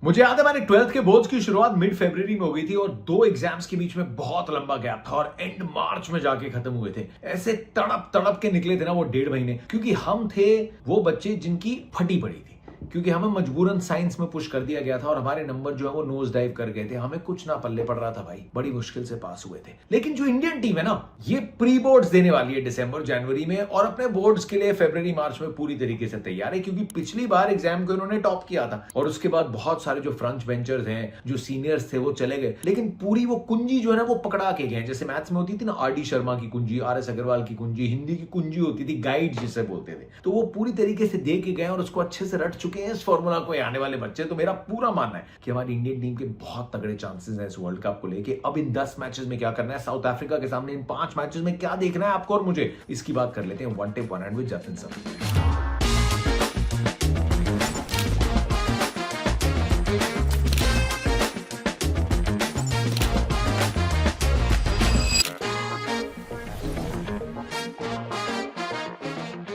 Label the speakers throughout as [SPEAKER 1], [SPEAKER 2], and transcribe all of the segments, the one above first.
[SPEAKER 1] मुझे याद है मैंने 12th के बोर्ड्स की शुरुआत मिड फरवरी में हो गई थी और 2 एग्जाम्स के बीच में बहुत लंबा गैप था और एंड मार्च में जाके खत्म हुए थे। ऐसे तड़प तड़प के निकले थे ना वो 1.5 महीने, क्योंकि हम थे वो बच्चे जिनकी फटी पड़ी थी, क्योंकि हमें मजबूरन साइंस में पुश कर दिया गया था और हमारे नंबर जो है वो नोज डाइव कर गए थे। हमें कुछ ना पल्ले पड़ रहा था भाई, बड़ी मुश्किल से पास हुए थे। लेकिन जो इंडियन टीम है ना, ये प्री बोर्ड्स देने वाली है दिसंबर जनवरी में और अपने बोर्ड्स के लिए फरवरी मार्च में पूरी तरीके से तैयार है, क्योंकि पिछली बार एग्जाम को इन्होंने टॉप किया था और उसके बाद बहुत सारे जो फ्रंट बेंचर्स हैं, जो सीनियर्स थे, वो चले गए, लेकिन पूरी वो कुंजी जो है ना वो पकड़ा के गए। जैसे मैथ्स में होती थी ना RD शर्मा की कुंजी, RS अग्रवाल की कुंजी, हिंदी की कुंजी होती थी गाइड जिसे बोलते थे, तो वो पूरी तरीके से दे के गए और उसको अच्छे से रट चुके हैं इस फॉर्मूला को आने वाले बच्चे। तो मेरा पूरा मानना है कि हमारी इंडियन टीम के बहुत तगड़े चांसेस हैं इस वर्ल्ड कप को लेके। अब इन 10 मैचेस में क्या करना है, साउथ अफ्रीका के सामने इन 5 मैचेस में क्या देखना है आपको और मुझे, इसकी बात कर लेते हैं one tape one hand with Jatin sir.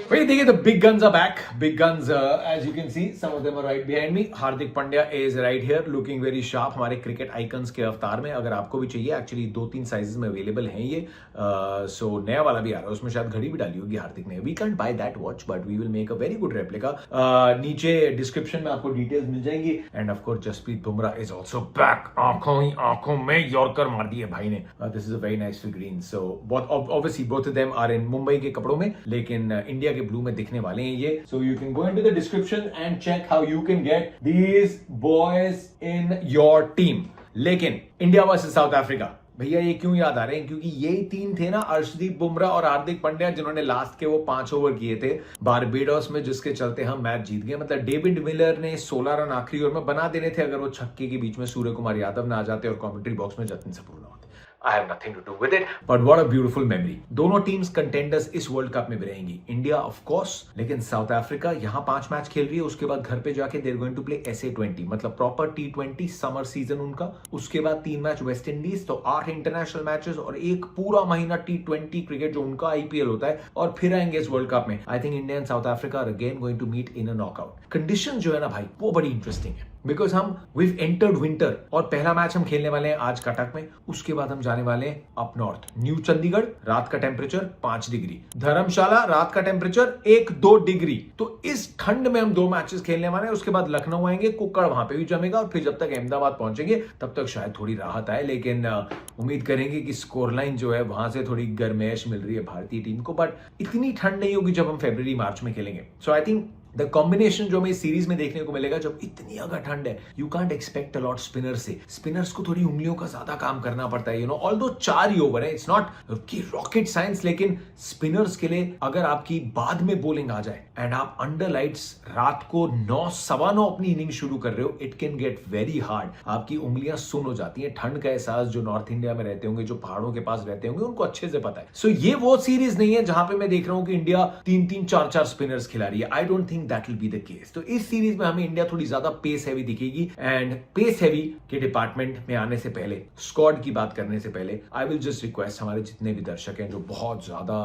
[SPEAKER 1] भाई देखिए, the big guns are back. Big guns, as you can see, some of them are right behind me. Hardik Pandya is right here, looking very sharp. हमारे क्रिकेट आइकन्स के अवतार में, अगर आपको भी चाहिए, एक्चुअली 2-3 साइजेस में अवेलेबल हैं ये। सो नया वाला भी आ रहा है, उसमें शायद घड़ी भी डाली होगी हार्दिक ने। We can't buy that watch but we will make a very good replica. नीचे डिस्क्रिप्शन में आपको डिटेल्स मिल जाएंगी। And of course Jasprit Bumrah is also back. आंखों ही आंखों में यॉर्कर मार दिए भाई ने। This is a very nice figurine. So obviously both of them are in Mumbai के कपड़ों में, लेकिन इंडिया के ब्लू में दिखने वाले हैं ये। So you can go into the description and check how you can get these boys in your team. लेकिन इंडिया वर्सेस साउथ अफ्रीका, भैया ये क्यों याद आ रहे हैं, क्योंकि यही टीम थे ना अर्शदीप बुमराह और हार्दिक पांड्या, जिन्होंने लास्ट के वो 5 ओवर किए थे बारबेडोस में, जिसके चलते हम मैच जीत गए। मतलब डेविड मिलर ने 16 रन आखिरी ओवर में बना देने थे अगर वो छक्के के बीच में सूर्य कुमार यादव ना आ जाते और कमेंट्री बॉक्स में जतिन सप्रू ना होते। I have nothing to do with it, but what a beautiful memory. दोनों टीम्स कंटेंडर्स इस वर्ल्ड कप में भी रहेंगी। इंडिया ऑफ कोर्स, लेकिन साउथ अफ्रीका यहाँ 5 मैच खेल रही है, उसके बाद घर पे जाके there going to play SA20, मतलब प्रॉपर T20 समर सीजन उनका। उसके बाद 3 मैच वेस्ट इंडीज, तो 8 इंटरनेशनल मैचेस और एक पूरा महीना T20 क्रिकेट जो उनका IPL होता है, और फिर आएंगे इस वर्ल्ड कप में। I think India and South Africa are again going to meet in a knockout. Condition जो है ना भाई, वो बड़ी इंटरेस्टिंग है, बिकॉज हम विव एंटर्ड विंटर और पहला मैच हम खेलने वाले हैं आज कटक में। उसके बाद हम जाने वाले हैं अप नॉर्थ, न्यू चंडीगढ़, रात का टेम्परेचर 5 डिग्री, धर्मशाला रात का टेम्परेचर 1-2 डिग्री। तो इस ठंड में हम 2 मैचेस खेलने वाले हैं। उसके बाद लखनऊ आएंगे, कुक्कड़ वहां पे भी जमेगा, और फिर जब तक अहमदाबाद पहुंचेंगे तब तक शायद थोड़ी राहत आए। लेकिन उम्मीद करेंगे कि स्कोर लाइन जो है वहां से थोड़ी गर्माइश मिल रही है भारतीय टीम को, बट इतनी ठंड नहीं होगी जब हम फरवरी मार्च में खेलेंगे। सो आई थिंक द कॉम्बिनेशन जो हमें इस सीरीज में देखने को मिलेगा, जब इतनी अगर ठंड है, you can't expect a lot spinner से। स्पिनर्स को थोड़ी उंगलियों का ज्यादा काम करना पड़ता है, ऑल्दो 4 ही ओवर है, इट्स नॉट की रॉकेट साइंस, लेकिन स्पिनर्स के लिए अगर आपकी बाद में बॉलिंग आ जाए एंड आप अंडर लाइट्स रात को 9-9:15 अपनी इनिंग शुरू कर रहे हो, it can get very hard. आपकी उंगलियां सुन हो जाती हैं। ठंड का एहसास जो नॉर्थ इंडिया में रहते होंगे, जो पहाड़ों के पास रहते होंगे, उनको अच्छे से पता है। सो ये वो सीरीज नहीं है जहां पे मैं देख रहा हूं कि इंडिया 3-3, 4-4 स्पिनर्स खिला रही है। आई don't think that will be the case. तो इस सीरीज में हमें इंडिया थोड़ी ज्यादा पेस हैवी दिखेगी। एंड पेस हैवी के डिपार्टमेंट में आने से पहले, स्क्वाड की बात करने से पहले, आई विल जस्ट रिक्वेस्ट हमारे जितने भी दर्शक हैं जो बहुत ज्यादा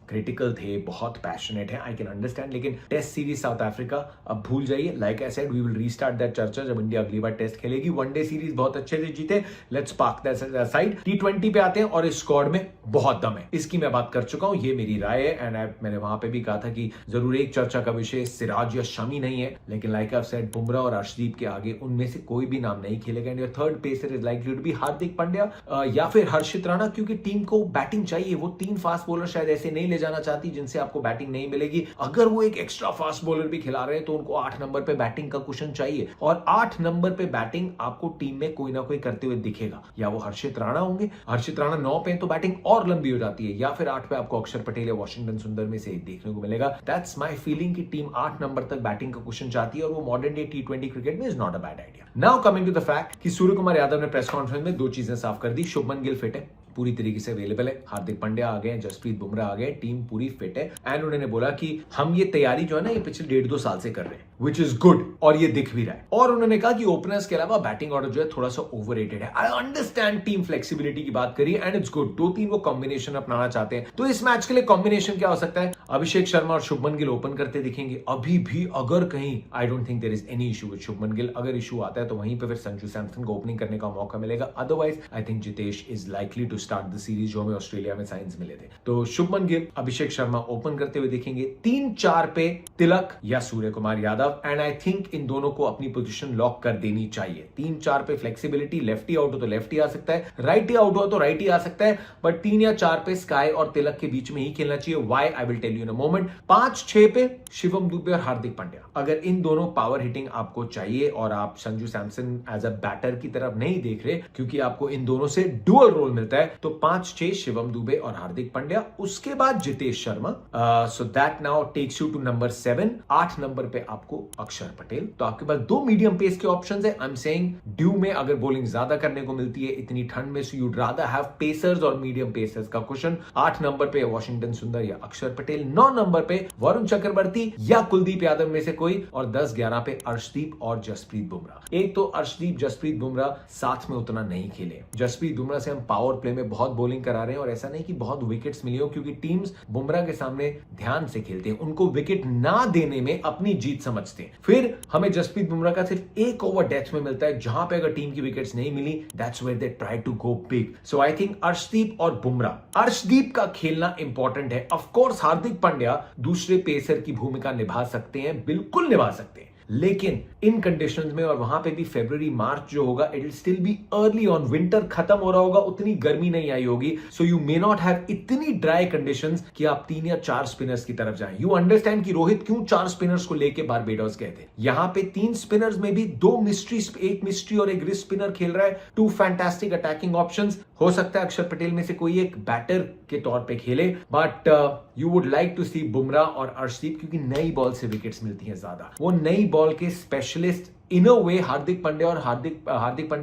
[SPEAKER 1] क्रिटिकल थे, बहुत पैशनेट हैं, आई कैन अंडरस्टैंड, लेकिन टेस्ट सीरीज साउथ अफ्रीका अब भूल जाइए। Like I said, we will restart that चर्चा जब इंडिया अगली बार टेस्ट खेलेगी। वनडे सीरीज बहुत अच्छे से जीते, let's park that side. T20 पे आते हैं और इस स्क्वाड में बहुत दम है, इसकी मैं बात कर चुका हूं, ये मेरी राय है। एंड मैंने वहां पे भी कहा था कि जरूर एक चर्चा का विषय सिराज या शमी नहीं है, लेकिन लाइक आई सेड, बुमराह और अर्शदीप के आगे उनमें से कोई भी नाम नहीं खेलेगा। And your third pacer is likely to be Hardik Pandya या फिर हर्षित राणा, क्योंकि टीम को बैटिंग चाहिए। वो 3 फास्ट बॉलर शायद ऐसे नहीं ले जाना चाहती जिनसे आपको बैटिंग नहीं मिलेगी। अगर वो एक एक्स्ट्रा फास्ट बॉलर भी खिला रहे हैं तो उनको 8 नंबर पे बैटिंग का कुशन चाहिए, और 8 नंबर पे बैटिंग आपको टीम में कोई ना कोई करते हुए दिखेगा। या वो हर्षित राणा होंगे, हर्षित राणा 9 पे तो बैटिंग और लंबी हो जाती है, या फिर 8 पे आपको अक्षर पटेल या वॉशिंगटन सुंदर में से देखने को मिलेगा। दैट्स माय फीलिंग कि टीम 8 नंबर तक बैटिंग का कुशन चाहती है, और वो मॉडर्न डे T20 क्रिकेट में is not a bad idea. Now coming to the fact कि सूर्य कुमार यादव ने प्रेस कॉन्फ्रेंस में 2 चीजें साफ कर दी। शुभमन गिल फिट है, पूरी तरीके से अवेलेबल है। हार्दिक पांड्या आ गए, जसप्रीत बुमराह आ गए, टीम पूरी फिट है एंड उन्होंने बोला कि हम ये तैयारी जो है ना ये पिछले 1.5-2 साल से कर रहे हैं, विच इज गुड, और ये दिख भी रहा है। और उन्होंने कहा कि ओपनर्स के अलावा बैटिंग ऑर्डर जो है थोड़ा सा ओवररेटेड है। आई अंडरस्टैंड टीम फ्लेक्सिबिलिटी की बात करी एंड इट्स गुड, 2-3 वो कॉम्बिनेशन अपनाना चाहते हैं। तो इस मैच के लिए कॉम्बिनेशन क्या हो सकता है? अभिषेक शर्मा और शुभमन गिल ओपन करते दिखेंगे। अभी भी अगर कहीं I don't think there is any issue with Shubman Gill, अगर इशू आता है तो वहीं पे फिर संजू सैमसन को ओपनिंग करने का मौका मिलेगा। Otherwise I think Jitesh is likely to start the series, जो हमें ऑस्ट्रेलिया में साइंस मिले थे। तो शुभमन गिल, अभिषेक शर्मा ओपन करते हुए दिखेंगे। 3-4 पे तिलक या Surya Kumar Yadav, and I think इन दोनों को अपनी पोजीशन लॉक कर देनी चाहिए। 3-4 पे फ्लेक्सिबिलिटी, लेफ्टी आउट हो तो लेफ्टी आ सकता है, राइटी आउट हो तो राइटी आ सकता है, बट 3 या 4 पे स्काई और तिलक के बीच में ही खेलना चाहिए। Why I will tell you in a moment. 5-6 पे शिवम दुबे और हार्दिक पांड्या। अगर इन दोनों पावर हिटिंग आपको चाहिए और आप Sanju Samson as a batter की तरफ नहीं देख रहे क्योंकि आपको इन दोनों से डुअल रोल मिलता है, तो 5-6 शिवम दुबे और हार्दिक पांड्या, उसके बाद Jitesh Sharma. So that now takes you to number 7। 8 number पे आपको अक्षर पटेल। तो आपके पास 2 मीडियम पेस के ऑप्शंस है। आई एम सेइंग ड्यू में अगर बॉलिंग ज्यादा करने को मिलती है इतनी ठंड में, सो यूड रादर हैव पेसर्स और मीडियम पेसर्स का क्वेश्चन। 8 नंबर पे वॉशिंगटन सुंदर या अक्षर पटेल। 9 नंबर पे वरुण चक्रवर्ती या कुलदीप यादव में से कोई, और 10-11 पे अर्शदीप और जसप्रीत बुमराह। एक तो अर्शदीप जसप्रीत बुमराह साथ में उतना नहीं खेले। जसप्रीत बुमराह से हम पावर प्ले में बहुत बॉलिंग करा रहे हैं और ऐसा नहीं कि बहुत विकेट्स मिली हो, क्योंकि टीम्स बुमराह के सामने ध्यान से खेलते हैं, उनको विकेट ना देने में अपनी जीत समझते हैं। फिर हमें जसप्रीत बुमराह का सिर्फ 1 ओवर डेथ में मिलता है, जहां पे अगर टीम की विकेट्स नहीं मिली, that's where they try to go big. So I think Arshdeep और बुमराह। अर्शदीप का खेलना इंपॉर्टेंट है। ऑफ कोर्स हार्दिक पांड्या दूसरे पेसर की भूमिका निभा सकते हैं, बिल्कुल निभा सकते हैं, लेकिन इन कंडीशंस में, और वहां पे भी फरवरी मार्च जो होगा, it will still be early on, winter खत्म हो रहा होगा, उतनी गर्मी नहीं आई होगी, so you may not have इतनी ड्राई कंडीशंस कि आप 3 या 4 स्पिनर्स की तरफ जाएं। यू अंडरस्टैंड कि रोहित क्यों 4 स्पिनर्स को लेके बारबेडोस गए थे। यहां पे 3 स्पिनर्स में भी 2 मिस्ट्री, एक मिस्ट्री और एक रिस्क स्पिनर खेल रहा है। 2 फैंटास्टिक अटैकिंग ऑप्शंस। हो सकता है अक्षर पटेल में से कोई एक बैटर के तौर पे खेले, but you would like to see Bumrah और अर्शदीप, क्योंकि नई बॉल से विकेट्स मिलती हैं ज्यादा। वो नई बॉल के स्पेशलिस्ट इन अ वे हार्दिक पांड्या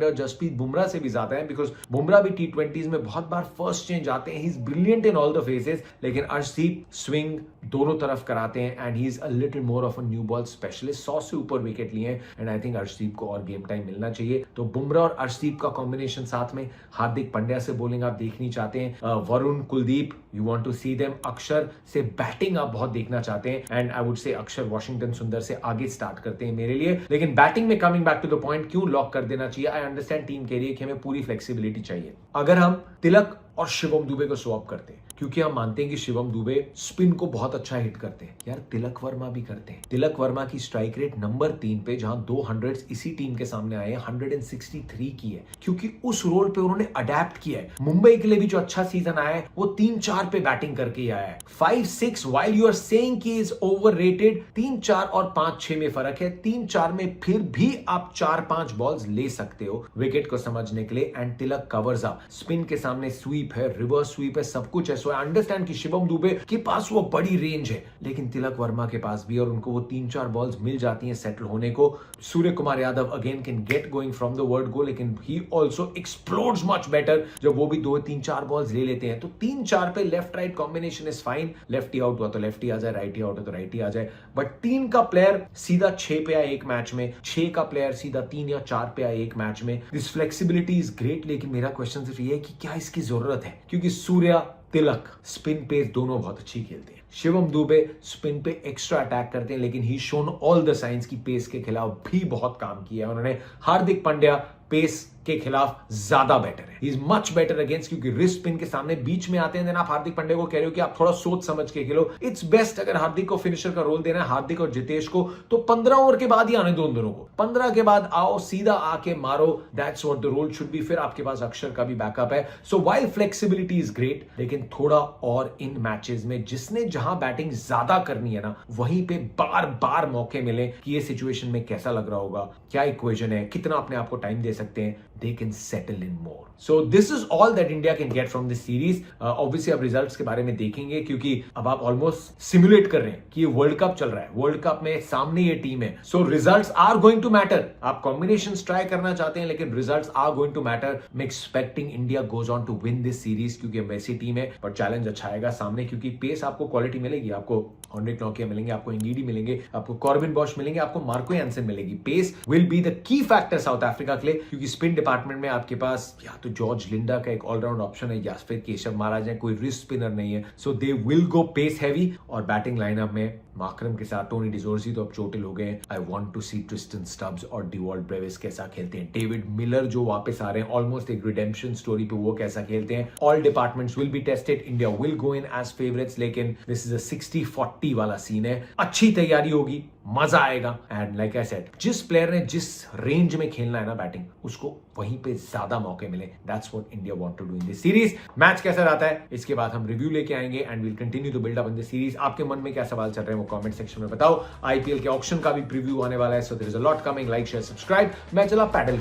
[SPEAKER 1] और जसप्रीत बुमराह से भी ज्यादा है, बिकॉज बुमराह भी T20s में बहुत बार फर्स्ट चेंज आते हैं। He is brilliant in all the faces, लेकिन अर्शदीप स्विंग दोनों तरफ कराते हैं and he is a little more of a new ball specialist. 100 से ऊपर विकेट लिए हैं एंड आई थिंक अर्शदीप को और गेम टाइम मिलना चाहिए। तो बुमराह और अर्शदीप का कॉम्बिनेशन साथ में, हार्दिक पांड्या से बॉलिंग आप देखनी चाहते हैं, Varun Kuldeep you want to see them, Akshar से बैटिंग आप बहुत देखना चाहते हैं, एंड आई वुड से अक्षर वॉशिंगटन सुंदर से आगे स्टार्ट करते हैं मेरे लिए। लेकिन बैटिंग में coming back to the point, क्यों लॉक कर देना चाहिए? आई अंडरस्टैंड टीम के लिए कि हमें पूरी फ्लेक्सिबिलिटी चाहिए। अगर हम तिलक और शिवम दुबे को स्वैप करते हैं, क्योंकि हम मानते हैं कि शिवम दुबे स्पिन को बहुत अच्छा हिट करते हैं, यार तिलक वर्मा भी करते हैं। तिलक वर्मा की स्ट्राइक रेट नंबर 3 पे, जहां 200 इसी टीम के सामने आए हैं, 163 की है, क्योंकि उस रोल पे उन्होंने अडेप्ट किया है। मुंबई के लिए भी जो अच्छा सीजन आया है वो 3-4 पे बैटिंग करके ही आया है। 5-6 व्हाइल यू आर सेइंग कि इज ओवररेटेड, 3-4 और 5-6 में फर्क है। 3-4 में फिर भी आप 4-5 बॉल्स ले सकते हो विकेट को समझने के लिए, and Tilak covers up. Spin के सामने स्वीप है, रिवर्स स्वीप है, सब कुछ है। सो आई अंडरस्टैंड कि शिवम दुबे के पास वो बड़ी रेंज है, लेकिन तिलक वर्मा के पास भी, और उनको वो 3-4 बॉल्स मिल जाती हैं सेटल होने को। Surya Kumar Yadav again can get going from the word go, लेकिन he also explodes much better जब वो भी 2-3-4 बॉल्स ले लेते हैं। तो 3-4 पे left right combination is fine. Lefty out हुआ तो लेफ्टी आ जाए, राइटी आउट हो तो राइटी आ जाए, बट 3 का प्लेयर सीधा 6 पे आए एक मैच में, 6 का प्लेयर सीधा 3 या 4 पे आए एक मैच में। दिस फ्लेक्सिबिलिटी इज ग्रेट, लेकिन मेरा क्वेश्चन सिर्फ ये है कि क्या इसकी जरूरत है? क्योंकि सूर्या तिलक स्पिन पेस दोनों बहुत अच्छी खेलते हैं। शिवम दुबे स्पिन पे एक्स्ट्रा अटैक करते हैं, लेकिन ही शोन ऑल द साइंस की पेस के खिलाफ भी बहुत काम किया है उन्होंने। हार्दिक पांड्या पेस के खिलाफ ज्यादा बेटर है, he is much better against, क्योंकि रिस्ट स्पिन के सामने बीच में आते हैं। देन आप हार्दिक पांड्या को कह रहे हो कि आप थोड़ा सोच समझ के खेलो। इट्स बेस्ट अगर हार्दिक को फिनिशर का रोल देना है, हार्दिक और जितेश को, तो 15 ओवर के बाद ही आने दो उन दोनों को। 15 के बाद आओ, सीधा आके मारो, that's what the role should be. फिर आपके पास अक्षर का भी बैकअप है। So while flexibility is great, लेकिन थोड़ा और इन मैचेस में जिसने जहां बैटिंग ज्यादा करनी है ना, वहीं पे बार बार मौके मिले कि ये सिचुएशन में कैसा लग रहा होगा, क्या इक्वेशन है, कितना अपने आप को टाइम दे सकते हैं, they can settle in more. So this is all that India can get from this series. Obviously अब रिजल्ट्स के बारे में देखेंगे क्योंकि अब आप ऑलमोस्ट सिमुलेट कर रहे हैं कि ये वर्ल्ड कप चल रहा है, वर्ल्ड कप में सामने ये टीम है, so results are going to matter. आप कॉम्बिनेशंस ट्राई करना चाहते हैं लेकिन results are going to matter. मैं expecting India goes on to win this series क्योंकि वैसी टीम है, पर चैलेंज अच्छा आएगा सामने क्योंकि पेस आपको क्वालिटी मिलेगी, आपको हेनरिक नोकिया मिलेंगे, आपको इंगीडी मिलेंगे, आपको कॉर्बिन बॉश मिलेंगे, आपको मार्को यानसन मिलेगी. Pace will be the key factor South Africa के लिए क्योंकि स्पिन डिपार्टमेंट में आपके पास या तो जॉर्ज लिंडा का एक ऑलराउंड ऑप्शन है या फिर केशव महाराज है, कोई रिस्ट स्पिनर नहीं है. So they will go pace heavy. और बैटिंग लाइनअप में मार्करम के साथ टोनी डिजोर्सी तो अब चोटिल हो गए. I want to see Tristan Stubbs और डिवॉल्ट ब्रेविस कैसा खेलते हैं. डेविड मिलर जो वापस आ रहे हैं ऑलमोस्ट एक रिडेम्पशन स्टोरी पे, वो कैसा खेलते हैं. All departments will be tested. India will go in as favourites लेकिन दिस इज अ 60-40 वाला सीन है. अच्छी तैयारी होगी, मजा आएगा. एंड लाइक आई सेड, जिस प्लेयर ने जिस रेंज में खेलना है ना बैटिंग, उसको वहीं पे ज्यादा मौके मिले. That's what India want to do in this series. Match कैसा रहता है इसके बाद हम रिव्यू लेके आएंगे and will continue to build up in this series. आपके मन में क्या सवाल चल रहे हैं वो कमेंट सेक्शन में बताओ. आईपीएल के ऑक्शन का भी प्रीव्यू आने वाला है, so there is a lot coming. Like share subscribe. मैं चला पैडल.